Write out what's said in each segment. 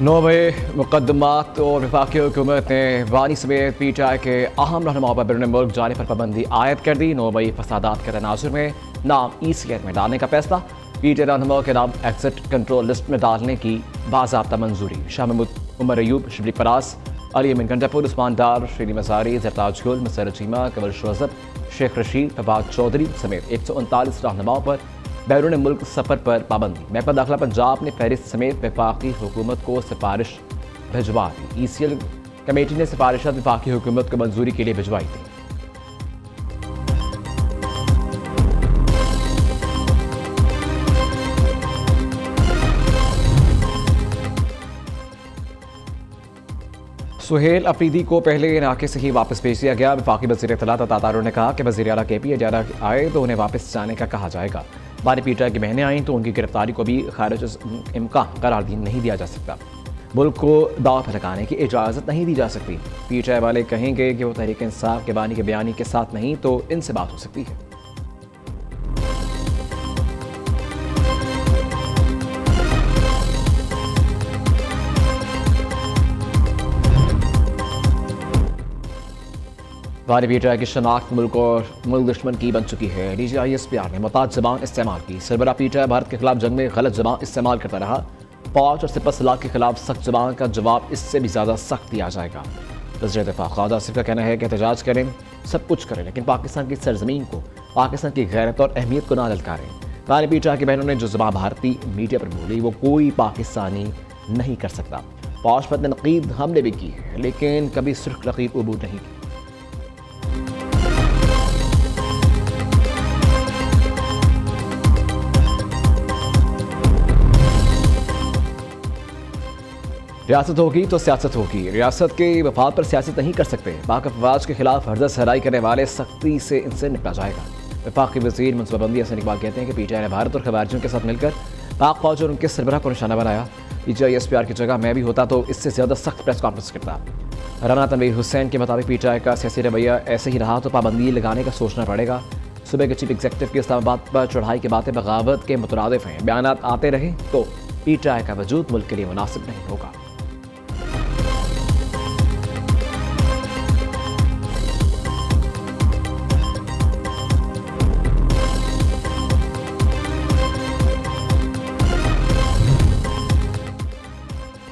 No way मुकदमात और वफाकी हुकूमत ने वानी समेत PTI के अहम रहनुमाओं पर बैरून मुल्क जाने पर पाबंदी आयद कर दी। नोबई फसादात के तनाजुर में नाम ECN में डालने का फैसला। PTI रहनुमाओं के नाम एग्जिट कंट्रोल लिस्ट में डालने की बाज़ाब्ता मंजूरी। शाह महमूद, उमर अयूब, शिबली फराज, अली अमीन गंडापुर, उस्मान डार, श्रीनी मसारी, जरताज गुल, मसर चीमा, कमल शोजब, शेख रशीद, फवाद चौधरी समेत 139 रहनुमाओं पर बैरून मुल्क सफ़र पर पाबंदी। महकमा दाखिला पंजाब ने फहरिस्त समेत वफाकी हुकूमत को सिफारिश भिजवा दी। ECL कमेटी ने सिफारिशात वफाकी हुकूमत को मंजूरी के लिए भिजवाई थी। सुहेल अफरीदी को पहले इलाके से ही वापस भेज दिया गया। वफाकी वज़ीर इत्तलात तातारो ने कहा कि वज़ीर आला KP अजारा आए तो उन्हें वापस जाने का कहा जाएगा। बानी PTI की बहनें आईं तो उनकी गिरफ्तारी को भी खारिज इम्कान करार नहीं दिया जा सकता। मुल्क को दाव पर लगाने की इजाज़त नहीं दी जा सकती। PTI वाले कहेंगे कि वो तहरीक इंसाफ के बानी के बयानी के साथ नहीं तो इनसे बात हो सकती है। बानी PTI की शनाख्त मुल्क और मुल्क दुश्मन की बन चुकी है। DGI SPR ने मुताज ज़बान इस्तेमाल की। सरबरा PTI भारत के खिलाफ जंग में गलत ज़बान इस्तेमाल करता रहा। फौज और सिपह सलाह के खिलाफ सख्त ज़बान का जवाब इससे भी ज़्यादा सख्त दिया जाएगा। वज़ीर दिफ़ा ख्वाजा आसिफ का कहना है कि एहतजाज करें, सब कुछ करें, लेकिन पाकिस्तान की सरजमीन को, पाकिस्तान की गैरत और अहमियत को ना ललकारें। बानी PTI की बहनों ने जो ज़बान भारतीय मीडिया पर बोली वो कोई पाकिस्तानी नहीं कर सकता। फौज पर तनकीद हमने भी की है, लेकिन कभी सुर्ख रकीब अबूर नहीं की। रियासत होगी तो सियासत होगी। रियासत के वफाद पर सियासत नहीं कर सकते। पाक अफवाज के खिलाफ हरदस हराई करने वाले सख्ती से इनसे निपटा जाएगा। वफाकी वज़ीर मनसूबाबंदी हसन इकबाल कहते हैं कि PTI ने भारत और खवारिजियों के साथ मिलकर पाक फौज और उनके सरबराह को निशाना बनाया। DGI SPR की जगह मैं भी होता तो इससे ज़्यादा सख्त प्रेस कॉन्फ्रेंस करता। राना तनवीर हुसैन के मुताबिक PTI का सियासी रवैया ऐसे ही रहा तो पाबंदी लगाने का सोचना पड़ेगा। सुबह के चीफ एग्जीक्यूटिव की इस्लामाबाद पर चढ़ाई की बातें बगावत के मुतरादिफ हैं। बयान आते रहे तो PTI का वजूद मुल्क के लिए मुनासिब नहीं होगा।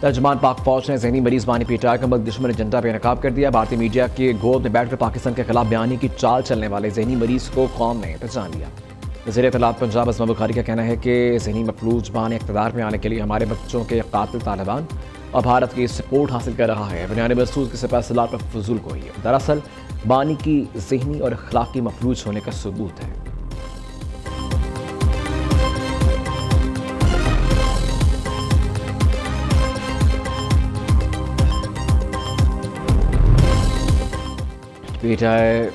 तर्जमान पाक फौज ने ज़हनी मरीज बानी PTI का मुल्क दुश्मन एजेंडा पर नकाब कर दिया। भारतीय मीडिया के गोद में बैठकर पाकिस्तान के खिलाफ बयानी की चाल चलने वाले ज़हनी मरीज को कौम ने पहचान लिया। वज़ीर इत्तलात पंजाब अज़मा बुखारी का कहना है कि ज़हनी मफलूज बानी इक़्तिदार में आने के लिए हमारे बच्चों के कातिल तालिबान और भारत की सपोर्ट हासिल कर रहा है। बुनियादी महसूस की सिपह सलार पर फजूल को ही दरअसल बानी की ज़हनी और अखलाकी मफलूज होने का सबूत है। PTI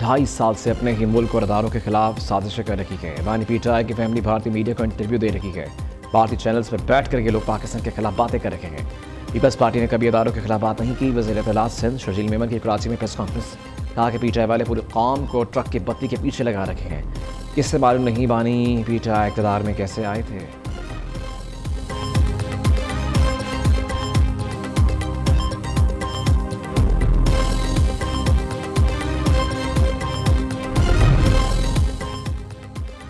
2.5 साल से अपने ही मुल्क और अदारों के खिलाफ साजिशें कर रही है। बानी PTI की फैमिली भारतीय मीडिया को इंटरव्यू दे रही है। भारतीय चैनल्स पर बैठ कर ये लोग पाकिस्तान के खिलाफ बातें कर रहे हैं। पीपल्स पार्टी ने कभी अदारों के खिलाफ बात नहीं की। वज़ीर इत्तलात सिंध शर्जील मेमन की कराची में प्रेस कॉन्फ्रेंस, कहा कि PTI वाले पूरी कौम को ट्रक की बत्ती के पीछे लगा रखे हैं। किससे मालूम नहीं बानी PTI इक़्तिदार में कैसे आए थे।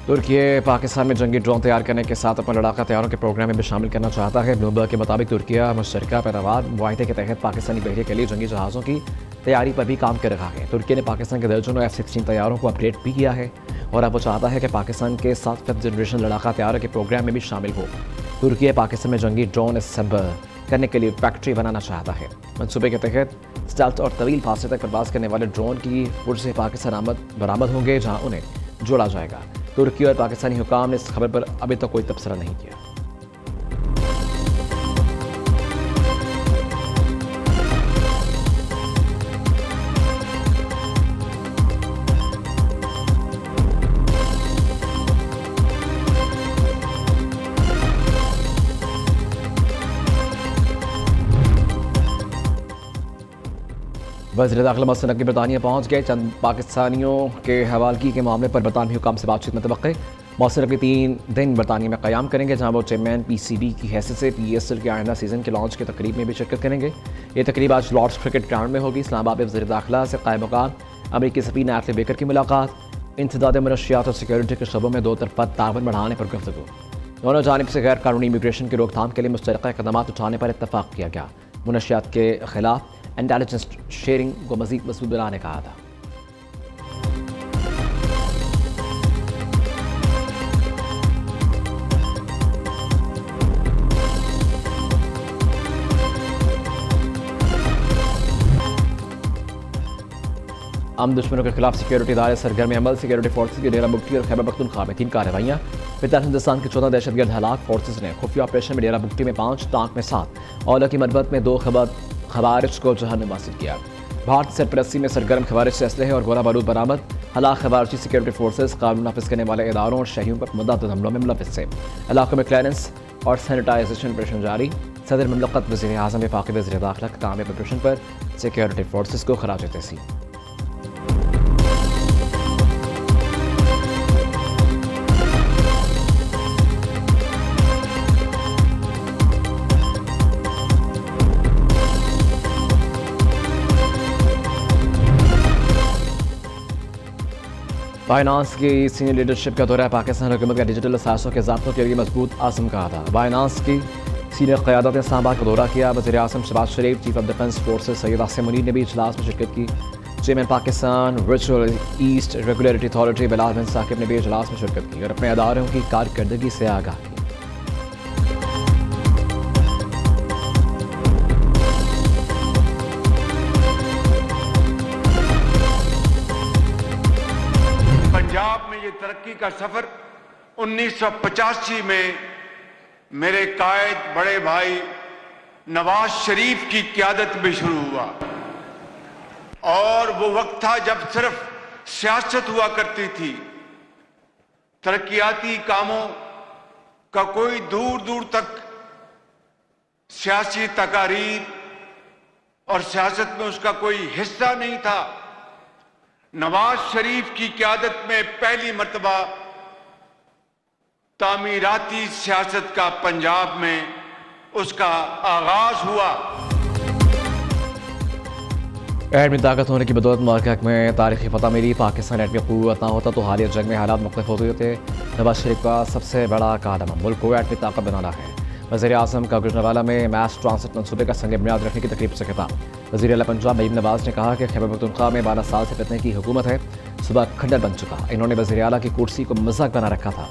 तुर्की पाकिस्तान में जंगी ड्रोन तैयार करने के साथ अपना लड़ाका तैयारों के प्रोग्राम में भी शामिल करना चाहता है। ब्लूमबर्ग के मुताबिक तुर्की मुश्तरका पैदावार मुआहदे के तहत पाकिस्तानी बहरिया के लिए जंगी जहाज़ों की तैयारी पर भी काम कर रहा है। तुर्की ने पाकिस्तान के दर्जनों F-16 तैयारों को अपडेट भी किया है और अब वो चाहता है कि पाकिस्तान के साथ 5th जनरेशन लड़ाका तैयारों के प्रोग्राम में भी शामिल हो। तुर्की पाकिस्तान में जंगी ड्रोन असेंबल करने के लिए फैक्ट्री बनाना चाहता है। मनसूबे के तहत स्टेल्थ और तवील फासले तक प्रवास करने वाले ड्रोन की पुर से पाकिस्तान बरामद होंगे, जहाँ उन्हें जोड़ा जाएगा। तुर्की और पाकिस्तानी हुकाम ने इस खबर पर अभी तक कोई तबसरा नहीं किया। वज़ीर दाखिला मसलन नकवी बरतानिया पहुँच गए। चंद पाकिस्तानियों के हवालगी के मामले पर बरतानवी हुकाम से बातचीत में तवक्के। मौसर अपने 3 दिन बरतानिया में क़याम करेंगे, जहाँ वो चेयरमैन PCB की हैसियत से PSL के आइंदा सीज़न के लॉन्च की तकरीब में भी शिरकत करेंगे। ये तकरीब आज लॉर्ड्स क्रिकेट ग्राउंड में होगी। इस्लामाबाद में वज़ीर दाखिला से क़ायम मकाम अमरीकी सफ़ीर नाथली बेकर की मुलाकात, इंसदाद मनशियात और सिक्योरिटी के शोबों में दो तरफ़ा ताउन बढ़ाने पर गुफ्तगू। दोनों जानिब से गैर कानूनी इमिग्रेशन की रोकथाम के लिए मुश्तरका इक़दाम उठाने पर इत्तफ़ाक़ किया गया। मनशियात के खिलाफ इंटेलिजेंस शेयरिंग को मज़ीद मजबूत बनाने का कहा था। हम दुश्मनों के खिलाफ सिक्योरिटी इदारे सरगर्म अमल, सिक्योरिटी फोर्सेज की डेरा बुगटी और खैबर पख्तूनख्वा में 3 कार्रवाइयाँ। फिलहाल हिंदुस्तान के 14 दहशतगर्द हलाक। फोर्सेज ने खुफिया ऑपरेशन में डेरा बुगटी में 5, टांक में 7, औला की मरबत में 2 खवारिज को जहन्नुम हासिल किया। भारत सरपरस्ती में सरगर्म खवारिज से असलहे और गोला बारूद बरामद। हलाक खवारिजी सिक्योरिटी फोर्सेज कानून नाफिज करने वाले इदारों और शहरियों पर मुतअद्दिद हमलों में मुलव्वस थे। इलाकों में क्लियरेंस और सैनिटाइजेशन ऑपरेशन जारी। सदर ममलकत वज़ीर आज़म वफाकी वज़ीर दाखिला का काम ऑपरेशन पर सिक्योरिटी फोर्सेज को खराज तहसीन। बाइनांस की सीनियर लीडरशिप का दौरा पाकिस्तान हुकूमत का डिजिटल असासों के ज़ाब्तों के लिए मजबूत आज़म कहा था। बाइनांस की सीनियर क़यादत ने इस्लामाबाद का दौरा किया। वज़ीर आज़म Shehbaz Sharif, chief of defence forces Syed Asim Munir ने भी इजलास में शिरकत की। Chairman Pakistan virtual asset regulatory authority Bilal bin Saqib ने भी इजलास में शिरकत की और अपने अदारों की कारकर्दगी से आगाह की। पंजाब में ये तरक्की का सफर 1985 में मेरे कायद बड़े भाई नवाज शरीफ की क़यादत में शुरू हुआ और वो वक्त था जब सिर्फ सियासत हुआ करती थी। तरक्याती कामों का कोई दूर दूर तक सियासी तकारीर और सियासत में उसका कोई हिस्सा नहीं था। नवाज शरीफ की क़यादत में पहली मर्तबा तामीराती सियासत का पंजाब में उसका आगाज हुआ। एटमी ताकत होने की बदौलत मुल्क में तारीखी फतह मिली। पाकिस्तान एटमी क़ुव्वत ना होता तो हालिया जंग में हालात मुख्तलिफ होते थे। नवाज शरीफ का सबसे बड़ा कदम मुल्क को एटमी ताकत बनाना है। वज़ीर आज़म का गुजरांवाला में मैस ट्रांसिट मनसूबे का संग बुनियाद रखने की तकरीब से खिताब। वज़ीर आला पंजाब महीम नवाज ने कहा कि खैबर पख्तूनख्वा में 12 साल से फितने की हुकूमत है, सुबह खंडर बन चुका। इन्होंने वज़ीर आला की कुर्सी को मजाक बना रखा था।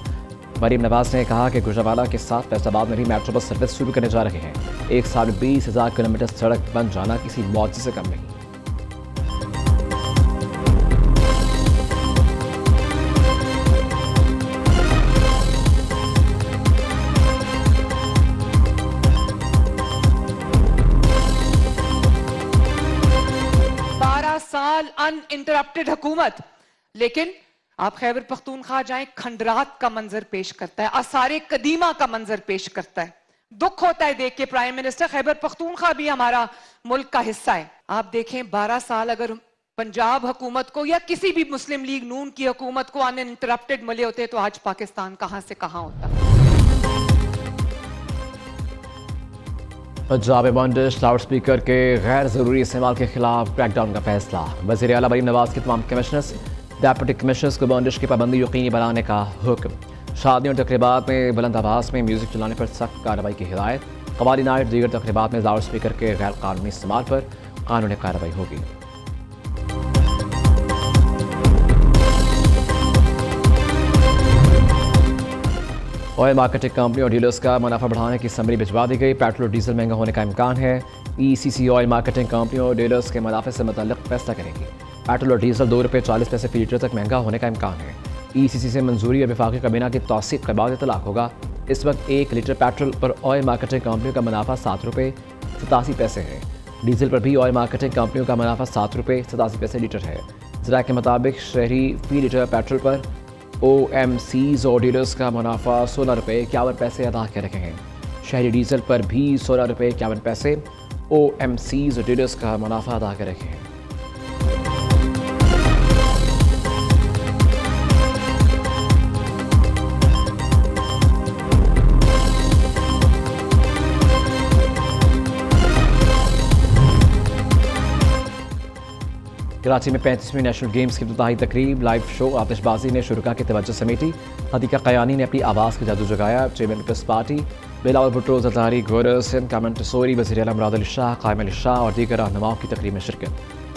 मरीम नवाज ने कहा कि गुजरांवाला के साथ फैसलाबाद में भी मेट्रो बस सर्विस शुरू करने जा रहे हैं। 1 साल में 20,000 किलोमीटर सड़क बन जाना किसी मौजे से कम नहीं। अनइंटरप्टेड हुकूमत, लेकिन आप खैबर पख्तूनख्वा जाएं, खंडरात का मंजर पेश करता है, आसारे कदीमा का मंजर पेश करता है। दुख होता है देख के प्राइम मिनिस्टर, खैबर पख्तूनख्वा भी हमारा मुल्क का हिस्सा है। आप देखें 12 साल अगर पंजाब हुकूमत को या किसी भी मुस्लिम लीग नून की हुकूमत को अनइंटरप्टेड मिले होते तो आज पाकिस्तान कहां से कहां होता। पंजाब में बंदिश लाउड स्पीकर के गैर ज़रूरी इस्तेमाल के खिलाफ क्रैकडाउन का फैसला। वज़ीर आला मरीम नवाज के तमाम कमिश्नर्स, डेप्यूटी कमिश्नर्स को बंदिश की पाबंदी यकीनी बनाने का हुक्म। शादियों और तकरीबात में बुलंद आवाज़ में म्यूजिक चलाने पर सख्त कार्रवाई की हिदायत। कवाली नाइट दीगर तकरीबात में लाउड स्पीकर के गैर कानूनी इस्तेमाल पर कानूनी कार्रवाई होगी। ऑयल मार्केटिंग कंपनी और डीलर्स का मुनाफा बढ़ाने की समरी भिजवा दी गई। पेट्रोल डीजल महंगा होने का इम्कान है। ECC ऑयल मार्केटिंग कंपनी और डीलर्स के मुनाफे से मुतल्लिक फैसला करेगी। पेट्रोल और डीजल ₹2.40 फी लीटर तक महंगा होने का इम्कान है। ECC से मंजूरी और वफाकी काबीना की तौसीक के बाद इतलाक होगा। इस वक्त 1 लीटर पेट्रोल पर ऑयल मार्केटिंग कंपनियों का मुनाफा ₹7.87 है। डीजल पर भी ऑयल मार्केटिंग कंपनियों का मुनाफा ₹7.87 लीटर है। ज़रा के मुताबिक शहरी फी लीटर पेट्रोल पर OMCs और डीलर्स का मुनाफा ₹16.51 अदा कर रहे हैं। शहरी डीजल पर भी ₹16.51 OMCs और डीलर्स का मुनाफा अदा कर रहे हैं। कराची में 35वीं नेशनल गेम्स की इफ्तिताही तकरीब, लाइव शो, आतिशबाजी ने शुरुका की तवज्जो समेटी। हदीका कयानी ने अपनी आवाज़ का जादू जगाया। Chairman peoples party Bilawal Bhutto, Zardari, Gaurav Singh, Kamran Tessori, वज़ीर आला मुराद अली शाह, कायम अली शाह और दीगर रहनुमाओं की तकरीब में शिरकत।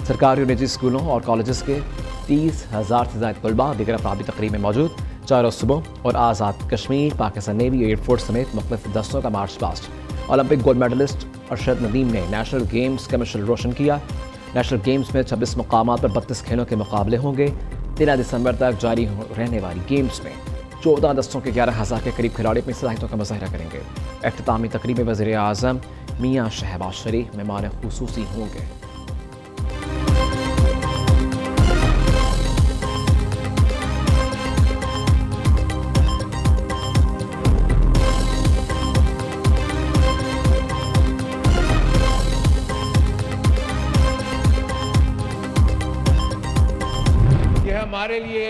सरकारी और निजी स्कूलों और कॉलेज के 30,000 से ज़ायद तलबा दीगर अफराद भी तकरीब में मौजूद। 4 रोज़ सुबह और आज़ाद कश्मीर, पाकिस्तान नेवी, एयरफोर्स समेत मुख्तलिफ दस्तों का march past. Olympic gold medalist Arshad Nadeem ने नेशनल गेम्स का मिशन रोशन किया। नेशनल गेम्स में 26 मुकामात पर 32 खेलों के मुकाबले होंगे। 13 दिसंबर तक जारी रहने वाली गेम्स में 14 दस्तों के 11,000 के करीब खिलाड़ी अपनी सलाहियतों का मुजाहरा करेंगे। इख्तितामी तकरीब में वज़ीर आज़म मियां शहबाज शरीफ मेहमान खुसूसी होंगे। हमारे लिए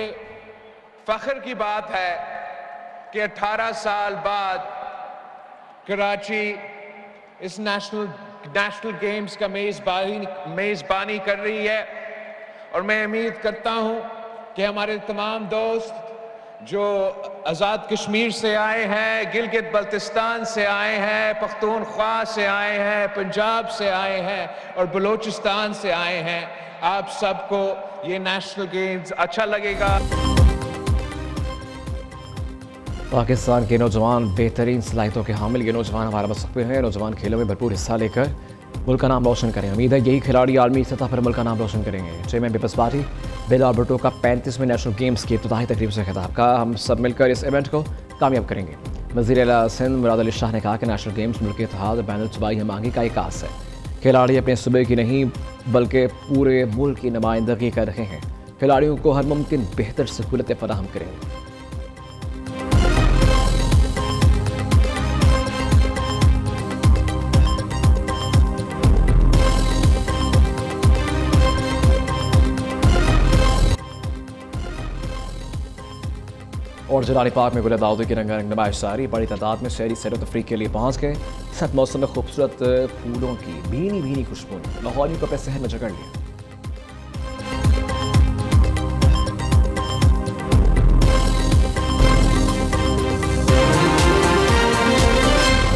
फख्र की बात है कि 18 साल बाद कराची इस नेशनल गेम्स का मेज़बानी कर रही है और मैं उम्मीद करता हूं कि हमारे तमाम दोस्त जो आज़ाद कश्मीर से आए हैं, गिलगित बल्तिस्तान से आए हैं, पख्तूनख्वा से आए हैं, पंजाब से आए हैं और बलूचिस्तान से आए हैं, आप सबको ये नेशनल गेम्स अच्छा लगेगा। पाकिस्तान के नौजवान बेहतरीन सलाहियतों के हामिल, ये नौजवान हमारा मुस्तकबिल हैं। नौजवान खेलों में भरपूर हिस्सा लेकर मुल्क का नाम रोशन करें। उम्मीद है यही खिलाड़ी आलमी सतह पर मुल्क का नाम रोशन करेंगे। Chairman peoples party Bilawal Bhutto का 35वें नेशनल गेम्स की इफ्तिताही तकरीब से खिताब का, हम सब मिलकर इस इवेंट को कामयाब करेंगे। वज़ीर आला सिंध मुराद अली शाह ने कहा कि नेशनल गेम्स मुल्क के इत्तेहाद और बैनुल सूबाई हमांगी का एक आस है। खिलाड़ी अपने सूबे की नहीं बल्कि पूरे मुल्क की नुमाइंदगी कर रहे हैं। खिलाड़ियों को हर मुमकिन बेहतर सहूलतें फराहम करेंगे। और जलानी पार्क में गुल दाऊदी की रंगारंग नुमाइश जारी। बड़ी तादाद में शहरी सैर तफरीह के लिए पहुंच गए। साथ मौसम में खूबसूरत फूलों की भीनी भीनी खुशबू ने लाहौरियों को अपने शहर में जकड़ लिया।